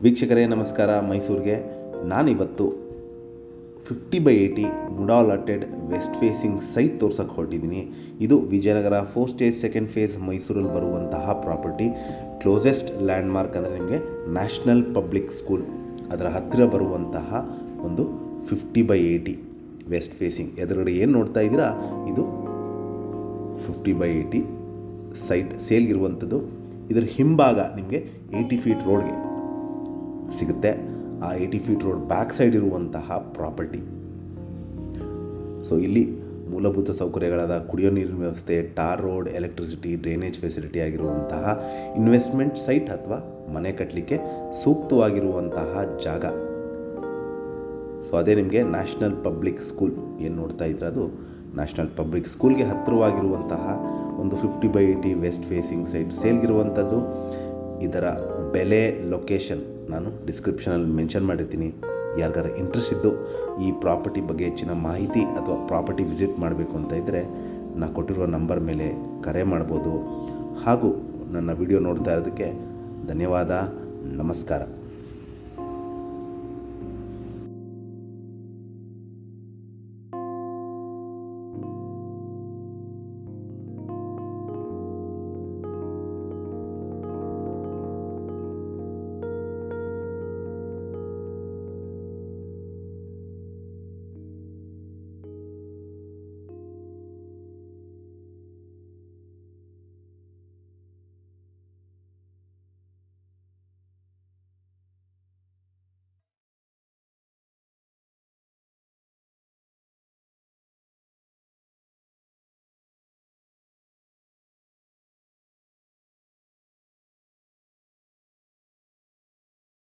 ವೀಕ್ಷಕರೇ ನಮಸ್ಕಾರ. ಮೈಸೂರಿಗೆ ನಾನಿವತ್ತು 50/80 ಮುಡಾಲಾಟೆಡ್ ವೆಸ್ಟ್ ಫೇಸಿಂಗ್ ಸೈಟ್ ತೋರ್ಸೋಕ್ಕೆ ಹೊರಟಿದ್ದೀನಿ. ಇದು ವಿಜಯನಗರ 4 ಸ್ಟೇಜ್ ಸೆಕೆಂಡ್ ಫೇಸ್ ಮೈಸೂರಲ್ಲಿ ಬರುವಂತಹ ಪ್ರಾಪರ್ಟಿ. ಕ್ಲೋಸೆಸ್ಟ್ ಲ್ಯಾಂಡ್ಮಾರ್ಕ್ ಅಂದರೆ ನಿಮಗೆ ನ್ಯಾಷನಲ್ ಪಬ್ಲಿಕ್ ಸ್ಕೂಲ್ ಅದರ ಹತ್ತಿರ ಬರುವಂತಹ ಒಂದು 50/80 ವೆಸ್ಟ್ ಫೇಸಿಂಗ್. ಎದುರುಗಡೆ ಏನು ನೋಡ್ತಾ ಇದ್ದೀರಾ, ಇದು 50/80 ಸೈಟ್ ಸೇಲ್ಗಿರುವಂಥದ್ದು. ಇದರ ಹಿಂಭಾಗ ನಿಮಗೆ 80 ಫೀಟ್ ರೋಡ್ಗೆ ಸಿಗುತ್ತೆ. ಆ 80 ಫೀಟ್ ರೋಡ್ ಬ್ಯಾಕ್ ಸೈಡ್ ಇರುವಂತಹ ಪ್ರಾಪರ್ಟಿ. ಸೊ ಇಲ್ಲಿ ಮೂಲಭೂತ ಸೌಕರ್ಯಗಳಾದ ಕುಡಿಯೋ ನೀರಿನ ವ್ಯವಸ್ಥೆ, tar road, electricity, drainage facility ಆಗಿರುವಂತಹ ಇನ್ವೆಸ್ಟ್ಮೆಂಟ್ ಸೈಟ್ ಅಥವಾ ಮನೆ ಕಟ್ಟಲಿಕ್ಕೆ ಸೂಕ್ತವಾಗಿರುವಂತಹ ಜಾಗ. ಸೊ ಅದೇ ನಿಮಗೆ ನ್ಯಾಷನಲ್ ಪಬ್ಲಿಕ್ ಸ್ಕೂಲ್ ಏನು ನೋಡ್ತಾ ಇದ್ರೆ ಅದು ನ್ಯಾಷನಲ್ ಪಬ್ಲಿಕ್ ಸ್ಕೂಲ್ಗೆ ಹತ್ತಿರವಾಗಿರುವಂತಹ ಒಂದು 50/80 ವೆಸ್ಟ್ ಫೇಸಿಂಗ್ ಸೈಟ್ ಸೇಲ್ಗಿರುವಂಥದ್ದು. ಇದರ ಬೆಲೆ, ಲೊಕೇಶನ್ ನಾನು ಡಿಸ್ಕ್ರಿಪ್ಷನಲ್ಲಿ ಮೆನ್ಷನ್ ಮಾಡಿರ್ತೀನಿ. ಯಾರಿಗಾರ ಇಂಟ್ರೆಸ್ಟ್ ಇದ್ದು ಈ ಪ್ರಾಪರ್ಟಿ ಬಗ್ಗೆ ಹೆಚ್ಚಿನ ಮಾಹಿತಿ ಅಥವಾ ಪ್ರಾಪರ್ಟಿ ವಿಸಿಟ್ ಮಾಡಬೇಕು ಅಂತ ಇದ್ದರೆ ನಾನು ಕೊಟ್ಟಿರುವ ನಂಬರ್ ಮೇಲೆ ಕರೆ ಮಾಡ್ಬೋದು. ಹಾಗೂ ನನ್ನ ವಿಡಿಯೋ ನೋಡ್ತಾ ಇರೋದಕ್ಕೆ ಧನ್ಯವಾದ. ನಮಸ್ಕಾರ.